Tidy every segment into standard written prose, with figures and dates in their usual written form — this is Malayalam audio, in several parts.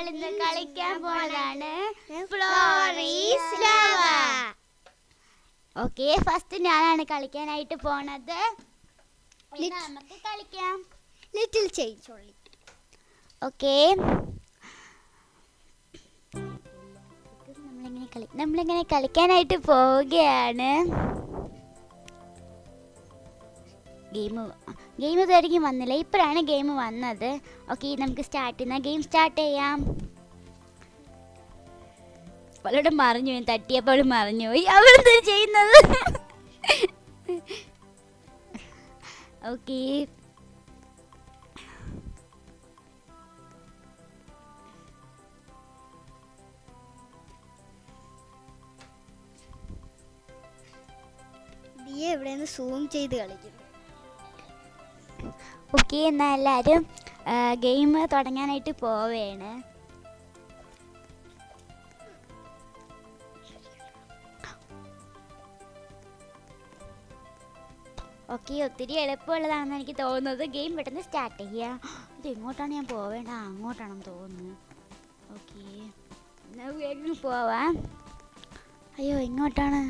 നമ്മൾ ഇന്ന് കളിക്കാൻ പോണതാണ് ഫ്ലോറീസ് ലവ. ഓക്കെ, ഫസ്റ്റ് ഞാനാണ് കളിക്കാനായിട്ട് പോണത്. നമുക്ക് കളിക്കാം. Little change only. ഓക്കെ, നമ്മളിങ്ങനെ കളിക്കാനായിട്ട് പോവുകയാണ്. ഗെയിം ഇതുവരെയും വന്നില്ല, ഇപ്പോഴാണ് ഗെയിം വന്നത്. ഓക്കെ, നമുക്ക് സ്റ്റാർട്ട് ചെയ്യാം. ഗെയിം സ്റ്റാർട്ട് ചെയ്യാം. അവളോട് മറിഞ്ഞു പോയി, തട്ടിയപ്പോൾ അവൾ മറിഞ്ഞു പോയി. അവളെന്താ ചെയ്യുന്നത്? ഓക്കെ, ദിയ ഇവിടെ നിന്ന് സൂം ചെയ്ത് കളിക്കുന്നു. ഓക്കെ, എന്നാൽ എല്ലാവരും ഗെയിം തുടങ്ങാനായിട്ട് പോവുകയാണ്. ഓക്കെ, ഒത്തിരി എളുപ്പമുള്ളതാണെന്ന് എനിക്ക് തോന്നുന്നത്. ഗെയിം പെട്ടെന്ന് സ്റ്റാർട്ട് ചെയ്യാം. ഇത് എങ്ങോട്ടാണ് ഞാൻ പോവേണ്ട? അങ്ങോട്ടാണെന്ന് തോന്നുന്നു. ഓക്കെ, വേഗം പോവാം. അയ്യോ, ഇങ്ങോട്ടാണ്.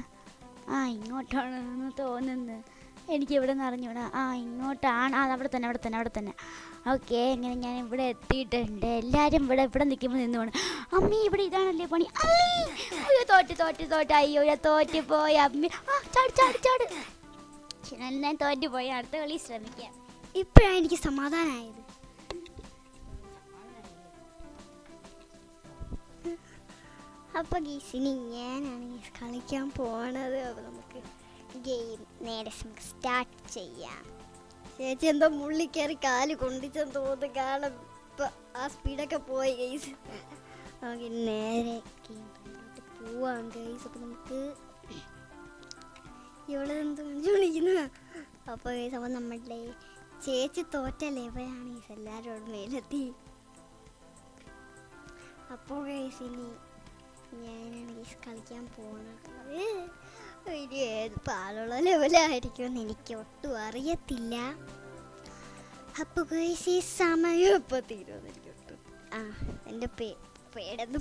ഇങ്ങോട്ടാണെന്ന് തോന്നുന്നു. എനിക്ക് ഇവിടെ നിന്ന് അറിഞ്ഞൂടാ. ഇങ്ങോട്ടാണ്. അവിടെ തന്നെ. ഓക്കെ, ഇങ്ങനെ ഞാൻ ഇവിടെ എത്തിയിട്ടുണ്ട്. എല്ലാവരും ഇവിടെ നിൽക്കുമ്പോൾ നിന്നുകൊണ്ട് അമ്മി ഇവിടെ ഇതാണല്ലേ പണി. അയ്യോ, തോറ്റ്. അയ്യോ, ഞാൻ തോറ്റുപോയി അമ്മി. ചാട്. ഞാൻ തോറ്റുപോയി. അടുത്ത കളി ശ്രമിക്കാം. ഇപ്പോഴാണ് എനിക്ക് സമാധാനമായത്. അപ്പൊ ഗീസിനി ഞാനാണ് കളിക്കാൻ പോണത്. അപ്പൊ നമുക്ക് ഗെയിം നേരെ സ്റ്റാർട്ട് ചെയ്യാം. ചേച്ചി എന്തോ മുള്ളി കയറി കാല് കൊണ്ടിച്ചെന്ന് തോന്നുന്നു. കാരണം ഇപ്പൊ ആ സ്പീഡൊക്കെ പോയി ഗൈസ്. നമുക്ക് നേരെ ഗെയിമിലോട്ട് പോവാം ഗൈസ്. അപ്പൊ നമുക്ക് ഇവിടെ എന്ത് വിളിക്കുന്നു. അപ്പൊ ഗൈസ്, അപ്പൊ നമ്മളുടെ ചേച്ചി തോറ്റ ലെവലാണ് ഗൈസ്. എല്ലാവരോടും മേലെത്തി. അപ്പോൾ ഗൈസ് ഇനി ഞാനാണ് ഗൈസ് കളിക്കാൻ പോകുന്നത്. ഇനി ഏത് പാലുള്ള ലെവലായിരിക്കുമെന്ന് എനിക്ക് ഒട്ടും അറിയത്തില്ല. അപ്പോൾ ഗൈസ് ഈ സമയം ഇപ്പോൾ തീരുമെന്ന് എനിക്ക് ഒട്ടും എൻ്റെ പേടൊന്ന്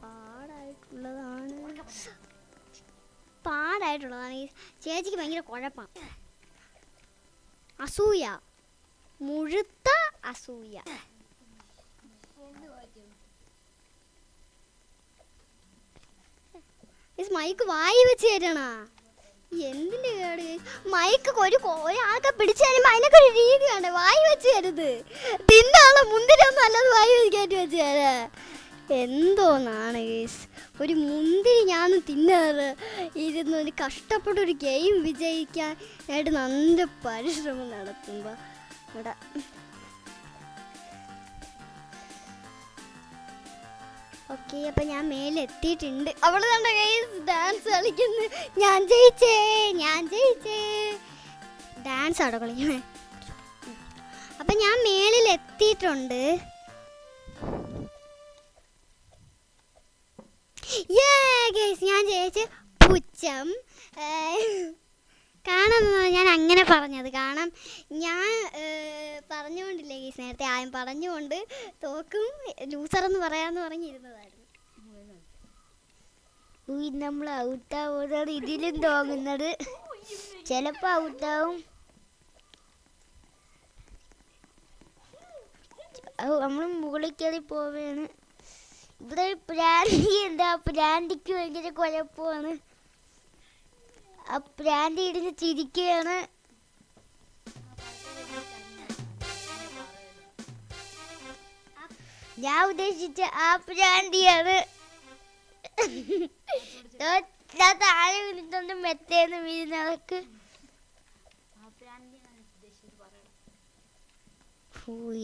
പാടായിട്ടുള്ളതാണ്. ഈ ചേച്ചിക്ക് ഭയങ്കര കുഴപ്പം. അസൂയ, മുഴുത്ത അസൂയ. മൈക്ക് വായി വെച്ച് തരണ. എന്തിന്റെ കേട്? മൈക്ക് ഒരാൾക്ക് പിടിച്ചു തരുമ്പോ അതിനൊക്കെ ഒരു രീതിയാണ്. വായി വെച്ച് തരുത്. തിന്നാളെ മുന്തിരി ഒന്നും അല്ലാതെ വായി വെച്ചിട്ട് വെച്ച് തരാ. എന്തോന്നാണ് ഗൈസ്, ഒരു മുന്തിരി ഞാനും തിന്നാറ് ഇരുന്ന് ഒരു കഷ്ടപ്പെട്ടൊരു ഗെയിം വിജയിക്കാനായിട്ട് നല്ല പരിശ്രമം നടത്തുമ്പോ ഇവിടെ ഓക്കെ. അപ്പൊ ഞാൻ മേലെത്തിയിട്ടുണ്ട്. അവള് കണ്ട ഗൈസ് ഡാൻസ് കളിക്കുന്നു. ഞാൻ ജയിച്ചേ. ഡാൻസ് അവിടെ കളിക്കണേ. അപ്പൊ ഞാൻ മേളിൽ എത്തിയിട്ടുണ്ട്. ഞാൻ ജയിച്ച് പുച്ഛം. കാരണം ഞാൻ അങ്ങനെ പറഞ്ഞത്, കാരണം ഞാൻ പറഞ്ഞുകൊണ്ടില്ലേ ഗീസ്, നേരത്തെ ആദ്യം പറഞ്ഞുകൊണ്ട് തോക്കും ലൂസറെന്ന് പറയാമെന്ന് പറഞ്ഞിരുന്നതായിരുന്നു. നമ്മൾ ഔട്ടാവുന്നതാണ് ഇതിലും തോന്നുന്നത്. ചിലപ്പോൾ ഔട്ടാവും. നമ്മൾ മുകളിൽ കയറി പോവുകയാണ്. ഇവിടെ പ്രാന്തിക്ക് ഭയങ്കര കുഴപ്പമാണ്. ആ പ്രാന്തി ഇടിഞ്ഞ് ചിരിക്കുകയാണ്. ഞാൻ ഉദ്ദേശിച്ച ആ പ്രാന്തിയാണ്. താഴെ വീണിട്ടൊന്നും മെത്തേന്ന് വീഴുന്നവർക്ക്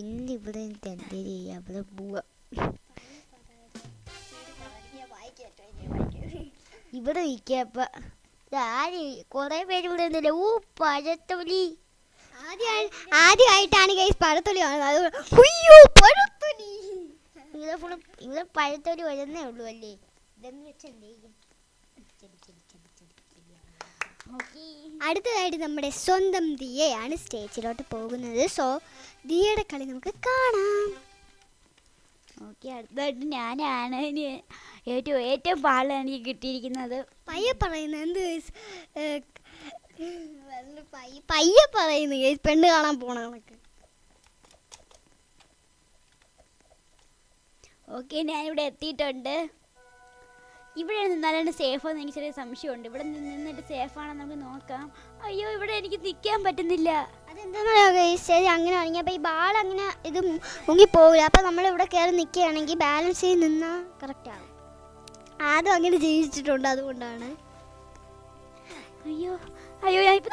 ഇന്നിവിടെ എന്താ ചെയ്യാ? അവിടെ പോവാ. ഇവിടെ ഇരിക്കപ്പ കൊറേ പേര് ഇവിടെ ഉണ്ടല്ലോ. പഴത്തൊലി ആദ്യമായിട്ടാണ് ഗൈസ് പഴത്തൊലി കാണുന്നത്. ഇവിടെ പഴത്തൊലി വരുന്നേ ഉള്ളൂ അല്ലേ? ഇതെന്ന് വെച്ചല്ലേ. അടുത്തതായിട്ട് നമ്മുടെ സ്വന്തം ദിയയാണ് സ്റ്റേജിലോട്ട് പോകുന്നത്. സോ ദിയയുടെ കളി നമുക്ക് കാണാം. ഓക്കെ, അടുത്തതായിട്ട് ഞാനാണ് ഇനി ഏറ്റവും പാടാണ് എനിക്ക് കിട്ടിയിരിക്കുന്നത്. പയ്യെ പറയുന്നു എന്ത് പയ്യെ പറയുന്നു പെണ്ണ് കാണാൻ പോണ കണക്ക്. ഓക്കെ, ഞാനിവിടെ എത്തിയിട്ടുണ്ട്. ഇവിടെ നിന്നാലാണ് സേഫെന്ന് എനിക്ക് ചെറിയ സംശയമുണ്ട്. ഇവിടെ നിന്നിട്ട് സേഫാണെന്ന് നമുക്ക് നോക്കാം. അയ്യോ, ഇവിടെ എനിക്ക് നിൽക്കാൻ പറ്റുന്നില്ല. അതെന്താണെന്നറിയോ ഗൈസ്, ശരി അങ്ങനെയാണെങ്കിൽ അപ്പോൾ ഈ ബാൾ അങ്ങനെ ഇത് മുങ്ങിപ്പോകില്ല. അപ്പോൾ നമ്മളിവിടെ കയറി നിൽക്കുകയാണെങ്കിൽ ബാലൻസ് ചെയ്ത് നിന്നാൽ കറക്റ്റ് ആകും. ആദ്യം അങ്ങനെ ജീവിച്ചിട്ടുണ്ട്, അതുകൊണ്ടാണ്. അയ്യോ അയ്യോ, ഞാനിപ്പോൾ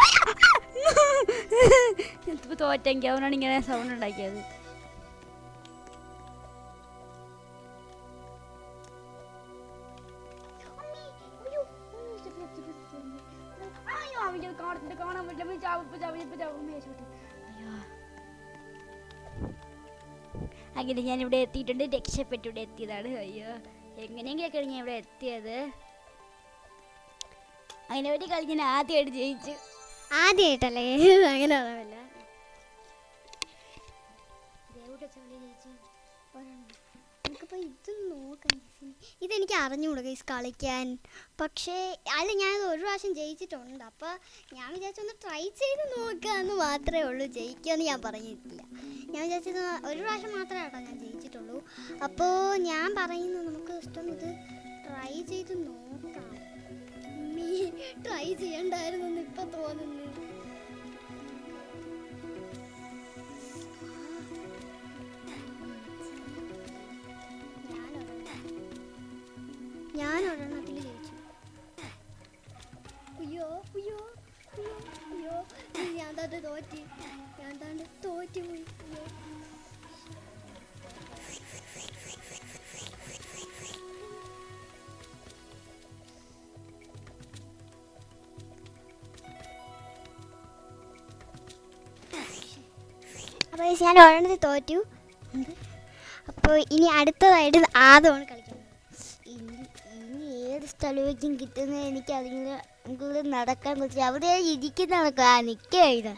തോറ്റെങ്കിൽ അവനാണ് ഇങ്ങനെ സൗണ്ട് ഉണ്ടാക്കിയത്. കാണാൻ പറ്റില്ല. അങ്ങനെ ഞാൻ ഇവിടെ എത്തിയിട്ടുണ്ട്. രക്ഷപ്പെട്ട് ഇവിടെ എത്തിയതാണ്. അയ്യോ, എങ്ങനെയെങ്കിലൊക്കെയാണ് ഞാൻ ഇവിടെ എത്തിയത്. അങ്ങനെ ഒരു കളി ഞാൻ ആദ്യമായിട്ട് ജയിച്ചു. ആദ്യമായിട്ടല്ലേ? അങ്ങനെ അറിവില്ല. നമുക്കിപ്പോൾ ഇത് നോക്കാം. ഇതെനിക്ക് അറിഞ്ഞുകൂടാ ഗൈസ് കളിക്കാൻ. പക്ഷേ അല്ല, ഞാനത് ഒരു പ്രാവശ്യം ജയിച്ചിട്ടുണ്ട്. അപ്പോൾ ഞാൻ വിചാരിച്ചൊന്ന് ട്രൈ ചെയ്ത് നോക്കാമെന്ന് മാത്രമേ ഉള്ളൂ. ജയിക്കുമെന്ന് ഞാൻ പറഞ്ഞിട്ടില്ല. ഞാൻ വിചാരിച്ചത് ഒരു പ്രാവശ്യം മാത്രമേ കേട്ടോ ഞാൻ ജയിച്ചിട്ടുള്ളൂ. അപ്പോൾ ഞാൻ പറയുന്നു നമുക്ക് ഇഷ്ടം ഇത് ട്രൈ ചെയ്ത് നോക്കാം. ട്രൈ ചെയ്യണ്ടായിരുന്നു ഇപ്പം തോന്നുന്നു. ഞാൻ ഒരെണ്ണത്തിൽ ജയിച്ചു. അയ്യോ അയ്യോ അയ്യോ അയ്യോ, ഞാൻ താണ്ട് തോറ്റി പോയി. അയ്യോ, അപ്പോൾ ഞാൻ ഒരെണ്ണത്തിൽ തോറ്റു. അപ്പോൾ ഇനി അടുത്തതായിട്ട് ആദ്യമാണ് കളിക്കുന്നത്. ഇനി ഏത് സ്ഥലത്തേക്കും കിട്ടുന്നത് എനിക്ക് അതിന് നമുക്കിവിടെ നടക്കാൻ കുറച്ച് അവിടെ ഇരിക്കുന്ന നിൽക്കുക.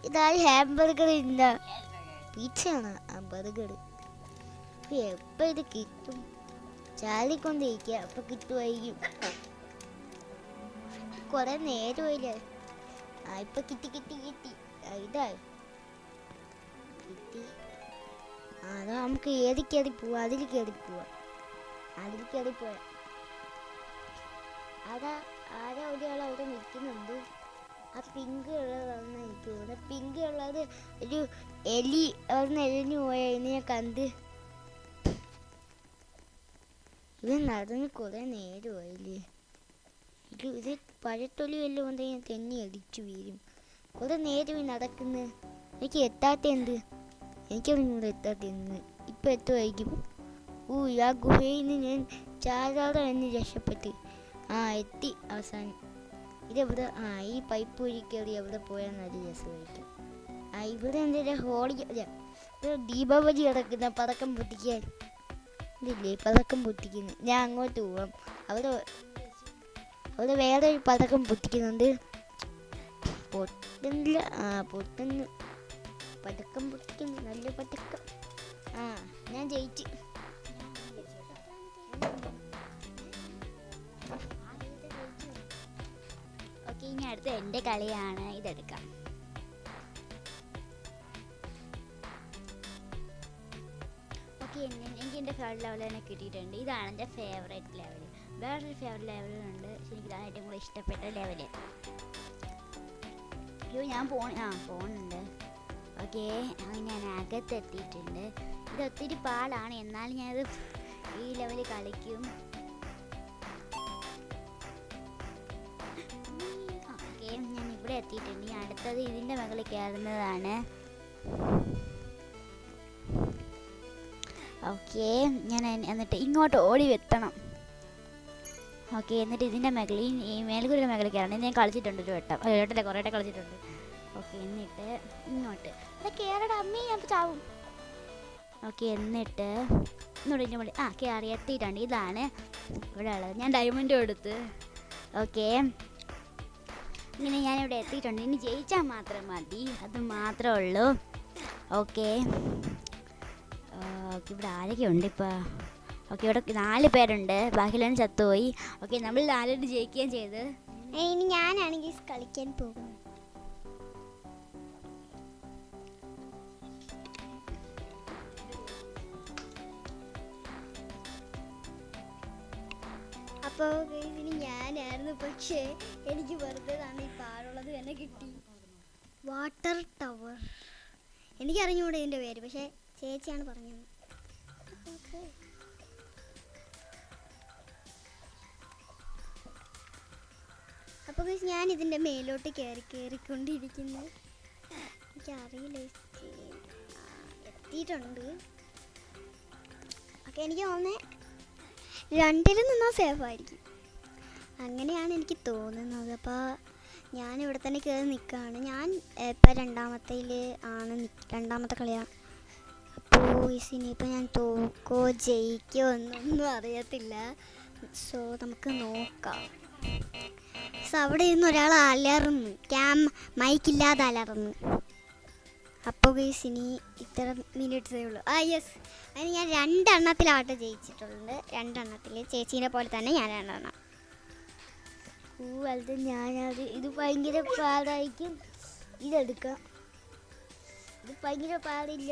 ഇതാണ് ഹാംബർഗർ. ഇല്ല, പിച്ചയാണ് ആ ബർഗർ. എപ്പോൾ ഇത് കിട്ടും? ചാലിക്കൊണ്ടിരിക്കുക, അപ്പം കിട്ടുമായിരിക്കും. കുറേ നേരമില്ലേ? ആ ഇപ്പം കിട്ടി. ഇതാ കിട്ടി. അതാ നമുക്ക് ഏത് കയറി പോവാം, അതിൽ കയറി പോവാം. അതാ ആരാ ഒരാൾ അവിടെ നിൽക്കുന്നുണ്ട്. ആ പിങ്ക് കളറാണെന്ന് എനിക്ക് തോന്നുന്നത്. പിങ്ക് കളർ ഒരു എലി അവിടുന്ന് എലിഞ്ഞു പോയ ഞാൻ കണ്ട്. ഇത് നടന്ന് കുറേ നേരമായില്ലേ? ഇത് പഴത്തൊലി വല്ലതും ഉണ്ടെങ്കിൽ തെന്നി അടിച്ചു വീഴും. കുറേ നേരം നടക്കുന്നത്. എനിക്ക് എത്താത്ത എന്ത്? എനിക്കറിഞ്ഞൂടെ എത്താത്ത എന്ത്. ഇപ്പം എത്തുമായിരിക്കും. ആ ഗുഹയിൽ നിന്ന് ഞാൻ ചാരാതെ എന്ന് രക്ഷപ്പെട്ട് എത്തി അവസാനം. ഇതെവിടെ? ഈ പൈപ്പ് വഴി കയറി എവിടെ പോയാൽ നല്ല രസമായിരിക്കും. ഇവിടെ എന്തെങ്കിലും ഹോളി ദീപാവലി കിടക്കുന്ന പതക്കം പൊട്ടിക്കാൻ ഇതില്ലേ? പതക്കം പൊട്ടിക്കുന്നു. ഞാൻ അങ്ങോട്ട് പോവാം. അവിടെ വേറെ ഒരു പതക്കം പൊട്ടിക്കുന്നുണ്ട്. പൊട്ടുന്നില്ല. പൊട്ടുന്നു. പതക്കം പൊട്ടിക്കുന്നു. നല്ല പതക്കം. ഞാൻ ജയിച്ചു. ഓക്കെ, ഇനി അടുത്ത എൻ്റെ കളിയാണ്. ഇതെടുക്കാം. ഓക്കെ, എനിക്ക് എൻ്റെ ഫേവറേറ്റ് ലെവൽ തന്നെ കിട്ടിയിട്ടുണ്ട്. ഇതാണ് എൻ്റെ ഫേവറേറ്റ് ലെവൽ. വേറൊരു ഫേവറേറ്റ് ലെവലുണ്ട്. എനിക്ക് ഇതാണ് ഏറ്റവും കൂടുതൽ ഇഷ്ടപ്പെട്ട ലെവല്. അയ്യോ, ഞാൻ പോകുന്നുണ്ട്. ഓക്കെ, ഞാൻ അകത്തെത്തിയിട്ടുണ്ട്. ഇത് ഒത്തിരി പാടാണ്, എന്നാലും ഞാനത് ഈ ലെവലിൽ കളിക്കും. ഓക്കെ, ഞാൻ ഇവിടെ എത്തിയിട്ടുണ്ട്. ഇനി അടുത്തത് ഇതിൻ്റെ മുകളിൽ കയറുന്നതാണ്. ഓക്കെ, ഞാൻ എന്നിട്ട് ഇങ്ങോട്ട് ഓടി എത്തണം. ഓക്കെ, എന്നിട്ട് ഇതിൻ്റെ മുകളിൽ ഈ മേൽക്കൂരിൻ്റെ മുകളിൽ കയറണം. ഇത് ഞാൻ കളിച്ചിട്ടുണ്ട് ഒരു വട്ടം. കുറേ വട്ടം കളിച്ചിട്ടുണ്ട്. ഓക്കെ, എന്നിട്ട് ഇങ്ങോട്ട് കയറടാ അമ്മേ, ഞാൻ ചാവും. ഓക്കെ, എന്നിട്ട് ഇങ്ങോട്ട് ഇതിൻ്റെ മുകളിൽ കയറി എത്തിയിട്ടുണ്ട്. ഇതാണ് ഇവിടെ ഉള്ളത്. ഞാൻ ഡയമണ്ട് കൊടുത്ത്. ഓക്കെ, ഇങ്ങനെ ഞാനിവിടെ എത്തിയിട്ടുണ്ട്. ഇനി ജയിച്ചാൽ മാത്രം മതി, അത് മാത്രമേ ഉള്ളൂ. ഓക്കെ ഓക്കെ ഇവിടെ ആരൊക്കെ ഉണ്ട് ഇപ്പോൾ? ഓക്കെ ഇവിടെ 4 പേരുണ്ട്, ബാക്കിയെല്ലാം ചത്തുപോയി. ഓക്കെ നമ്മൾ 4 ജയിക്കുകയും ചെയ്ത്. ഇനി ഞാനാണെങ്കിൽ കളിക്കാൻ പോകും. അപ്പോൾ ഇനി ഞാനായിരുന്നു, പക്ഷേ എനിക്ക് വെറുതെ തന്നെ ഈ പാടുള്ളത് തന്നെ കിട്ടി. Water tower. എനിക്കറിഞ്ഞൂടെ ഇതിൻ്റെ പേര്, പക്ഷേ ചേച്ചിയാണ് പറഞ്ഞത്. അപ്പോൾ ഞാൻ ഇതിൻ്റെ മേലോട്ട് കയറിക്കൊണ്ടിരിക്കുന്നു. എനിക്കറിയില്ല, എത്തിയിട്ടുണ്ട്. ഓക്കെ, എനിക്ക് തോന്നുന്നത് 2-ൽ നിന്നാൽ സേഫായിരിക്കും, അങ്ങനെയാണ് എനിക്ക് തോന്നുന്നത്. അപ്പോൾ ഞാനിവിടെ തന്നെ കയറി നിൽക്കുകയാണ്. ഞാൻ ഇപ്പം രണ്ടാമത്തെ കളിയാണ്. അപ്പോൾ ഇനിയിപ്പോൾ ഞാൻ തോക്കോ ജയിക്കോ എന്നൊന്നും അറിയത്തില്ല. സോ നമുക്ക് നോക്കാം. അവിടെ ഇരുന്ന് ഒരാൾ അലർന്ന്, മൈക്കില്ലാതെ അലർന്ന്. അപ്പോൾ ഇനി ഇത്ര മിനിറ്റ്സേ ഉള്ളൂ. യെസ്, അതിന് ഞാൻ 2 എണ്ണത്തിലാട്ടോ ജയിച്ചിട്ടുണ്ട്. 2 എണ്ണത്തിൽ ചേച്ചീനെ പോലെ തന്നെ ഞാൻ 2 എണ്ണം. അത് ഞാനത് ഇത് ഭയങ്കര പാടായിരിക്കും. ഇതെടുക്കാം. ഇത് ഭയങ്കര പാടില്ല,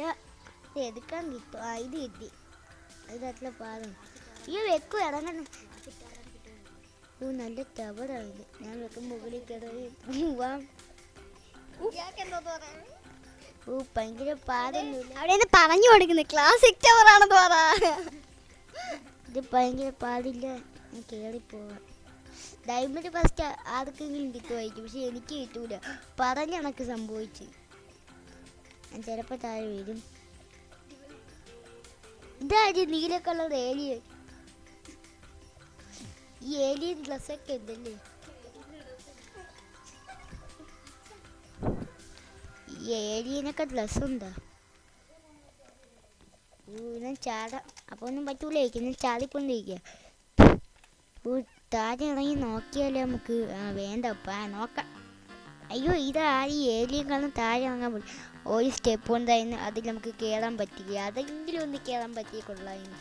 ഇത് എടുക്കാൻ കിട്ടും. ഇത് കിട്ടി. അതിനത്ര പാടാണ്. വെക്കും ഇറങ്ങണം. നല്ല ടവറാണ് ഇത്. ഞാൻ വെക്കും മുകളിൽ കയറി പോവാം. ഭയങ്കര പാടൊന്നുമില്ല. അവിടെ നിന്ന് പറഞ്ഞു കൊടുക്കുന്നത് ക്ലാസിക് ടവറാണെന്ന് പറ. ഇത് ഭയങ്കര പാടില്ല, ഞാൻ കയറിപ്പോവാം. ഡയമണ്ട് ഫസ്റ്റ് ആർക്കെങ്കിലും കിട്ടുമായിരിക്കും, പക്ഷെ എനിക്ക് കിട്ടൂല. പറഞ്ഞ കണക്ക് സംഭവിച്ചു. ഞാൻ ചിലപ്പോൾ താഴെ വരും. ഇതാര് നീല കളർ ഏലിയൻ? ഈ ഏലിയൻ ഡ്രസ്സൊക്കെ ഉണ്ടല്ലേ? ഈ ഏലിയനൊക്കെ ഡ്രസ്സുണ്ടോ? ഞാൻ ചാടാം. അപ്പോൾ ഒന്നും പറ്റൂലായിരിക്കും, ഞാൻ ചാടിക്കൊണ്ടിരിക്കുക. താഴെ ഇറങ്ങി നോക്കിയാലേ നമുക്ക്. വേണ്ടപ്പാ, നോക്കാം. അയ്യോ, ഇതാ ഈ ഏലിയൻ കാരണം താഴെ ഇറങ്ങാൻ പോയി. ഒരു സ്റ്റെപ്പ് കൊണ്ടായിരുന്നു അതിൽ നമുക്ക് കയറാൻ പറ്റില്ല. അതെങ്കിലും ഒന്ന് കയറാൻ പറ്റിയ കൊള്ളായിരുന്നു.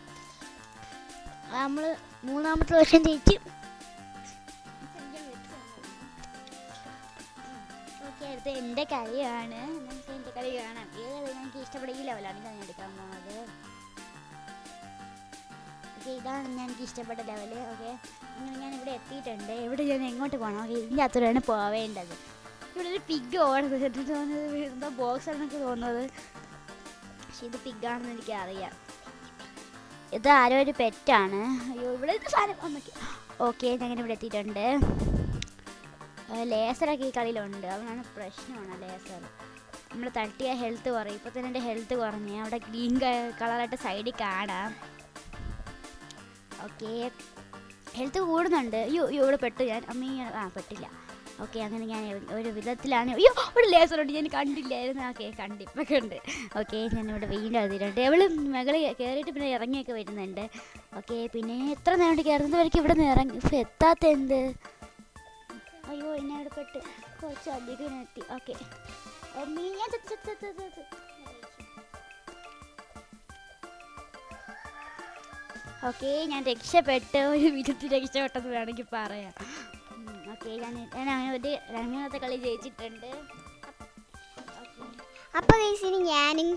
നമ്മൾ 3ാമത്തെ വർഷം ജയിച്ചു. ഓക്കെ, അടുത്ത് എൻ്റെ കളിയാണ്. നമുക്ക് എൻ്റെ കളി കാണാം. ഏത് എനിക്ക് ഇഷ്ടപ്പെട്ട ഈ ലെവലാണ് ഞാൻ എടുക്കാൻ പോകുന്നത്. ഓക്കെ, ഇതാണ് എനിക്ക് ഇഷ്ടപ്പെട്ട ലെവല്. ഓക്കെ, അങ്ങനെ ഞാൻ ഇവിടെ എത്തിയിട്ടുണ്ട്. ഇവിടെ ഞാൻ എങ്ങോട്ട് പോകണം? ഓക്കെ, ഇതിൻ്റെ അകത്തോടെയാണ് പോവേണ്ടത്. ഇവിടെ ഒരു പിഗ് ഓടുന്നത്, എന്തോ ബോക്സ് ആണെന്നൊക്കെ തോന്നുന്നത്, പക്ഷെ ഇത് പിഗാണെന്ന് എനിക്കറിയാം. ഇത് ആരോ ഒരു പെറ്റാണ്. അയ്യോ, ഇവിടെ ഇത് സാധനം വന്നൊക്കെ. ഓക്കെ, ഞാൻ ഇവിടെ എത്തിയിട്ടുണ്ട്. ലേസറൊക്കെ ഈ കളിയിലുണ്ട്, അതാണ് പ്രശ്നമാണ്. ലേസർ നമ്മൾ തട്ടിയ ഹെൽത്ത് കുറയും. ഇപ്പോൾ തന്നെ എൻ്റെ ഹെൽത്ത് കുറഞ്ഞ് അവിടെ ഗ്രീൻ കളറായിട്ട് സൈഡിൽ കാണാം. ഓക്കെ, ഹെൽത്ത് കൂടുന്നുണ്ട്. അയ്യോ ഇവിടെ പെട്ടു ഞാൻ. പെട്ടില്ല. ഓക്കെ, അങ്ങനെ ഞാൻ ഒരു വിധത്തിലാണ്. അയ്യോ, ഒരു ലേസറുണ്ട്, ഞാൻ കണ്ടില്ലായിരുന്നു. ഓക്കെ, ഇപ്പം കണ്ട്. ഓക്കെ, ഞാനിവിടെ വീണ്ടും എഴുതിയിട്ടുണ്ട്. അവൾ മകളിൽ കയറിയിട്ട് പിന്നെ ഇറങ്ങിയൊക്കെ വരുന്നുണ്ട്. ഓക്കെ, പിന്നെ എത്ര നേരം കയറുന്നവർക്ക് ഇവിടെ നിന്ന് ഇറങ്ങി എത്താത്ത എന്ത്? അയ്യോ, എന്നെ ഇവിടെ പെട്ട് കുറച്ച് അധികം എത്തി. ഓക്കെ, ഞാൻ ഓക്കെ, ഞാൻ രക്ഷപ്പെട്ട് ഒരു വിധത്തിൽ രക്ഷപ്പെട്ടെന്ന് വേണമെങ്കിൽ പറയാം. ഓക്കെ, ഞാൻ അങ്ങനെ ഒരു 2-ാമത്തെ കളി ജയിച്ചിട്ടുണ്ട്. അപ്പോൾ ഇനി ഞാനും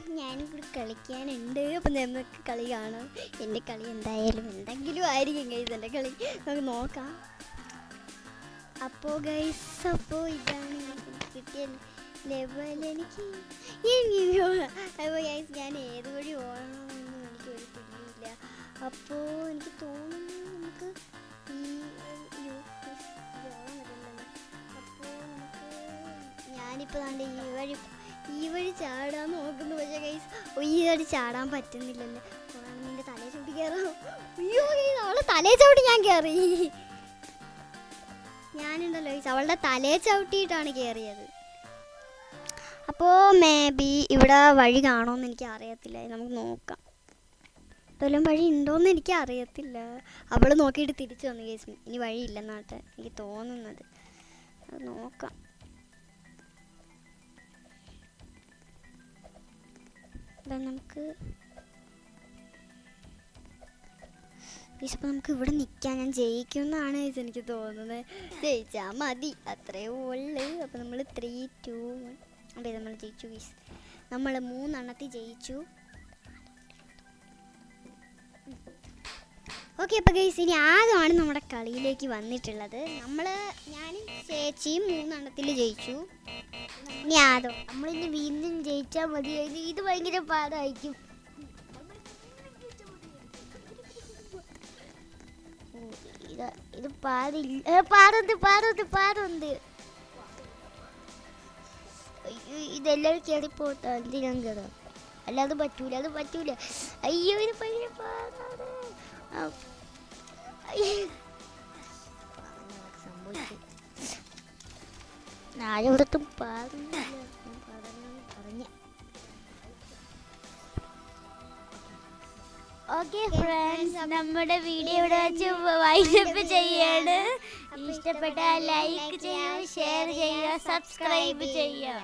കൂടി കളിക്കാനുണ്ട്. അപ്പം നമുക്ക് കളി കാണാം. എൻ്റെ കളി എന്തെങ്കിലും ആയിരിക്കും ഗൈസ്. എൻ്റെ കളി നമുക്ക് നോക്കാം. അപ്പോൾ ഗൈസ്, ഇതാണ് കിട്ടിയ ലെവൽ. എനിക്ക് അപ്പോൾ ഗൈസ്, ഞാൻ ഏത് വഴി ഓടണമെന്നും എനിക്കൊരു പിടിയില്ല. അപ്പോൾ എനിക്ക് തോന്നുന്നു നമുക്ക് ഞാനിപ്പോൾ ഈ വഴി ചാടാൻ നോക്കുന്നു. പക്ഷേ ഗൈസ്, ഈ വഴി ചാടാൻ പറ്റുന്നില്ലല്ലോ. നിന്റെ തലേ ചവിട്ടി കയറാം. അയ്യോ ഗൈസ്, അവളുടെ തലേ ചവിട്ടി ഞാൻ കയറി. ഞാനുണ്ടല്ലോ ഗൈസ്, അവളുടെ തലേ ചവിട്ടിയിട്ടാണ് കയറിയത്. അപ്പോൾ മേ ബി ഇവിടെ വഴി കാണുമെന്ന് എനിക്ക് അറിയത്തില്ല. നമുക്ക് നോക്കാം. വല്ലതും വഴി ഉണ്ടോയെന്ന് എനിക്ക് അറിയത്തില്ല. അവൾ നോക്കിയിട്ട് തിരിച്ചു വന്നു ഗൈസ്. ഇനി വഴിയില്ലെന്നാട്ടെ എനിക്ക് തോന്നുന്നത്. അത് നോക്കാം. നമുക്ക് ഗൈസ് അപ്പോൾ നമുക്ക് ഇവിടെ നിൽക്കാൻ ഞാൻ ജയിക്കുമെന്നാണ് ഗൈസ് എനിക്ക് തോന്നുന്നത്. ജയിച്ചാൽ മതി, അത്രയേ ഉള്ളൂ. അപ്പോൾ നമ്മൾ 3, 2, 1 അതെ നമ്മൾ ജയിച്ചു ഗൈസ്. നമ്മൾ 3 എണ്ണത്തിൽ ജയിച്ചു. ഓക്കെ അപ്പോൾ ഗൈസ് ഇനി ആദ്യമാണ് നമ്മുടെ കളിയിലേക്ക് വന്നിട്ടുള്ളത്. ഞാനും ചേച്ചിയും 3 എണ്ണത്തിൽ ജയിച്ചു. ഇനി ആദ്യം നമ്മളിനി വീണ്ടും ജയിച്ചാൽ മതി. ഇത് ഭയങ്കര പാടായിരിക്കും. ഇത് പാടില്ല. പാടുണ്ട്. അയ്യോ ഇതെല്ലാവരും കയറിപ്പോട്ടെ. എന്തിനാ കയറാം? അല്ലാതെ പറ്റൂല. അയ്യോ ഇത് ഭയങ്കര പാടാണ്. സംഭവിച്ചു. ആരോടത്തും പാടുന്നില്ല. പറഞ്ഞ ഓക്കെ ഫ്രണ്ട്സ്, നമ്മുടെ വീഡിയോ ഇവിടെ വെച്ച് വൈൻഡപ്പ് ചെയ്യാണ്. ഇഷ്ടപ്പെട്ടാൽ ലൈക്ക് ചെയ്യുക, ഷെയർ ചെയ്യുക, സബ്സ്ക്രൈബ് ചെയ്യുക.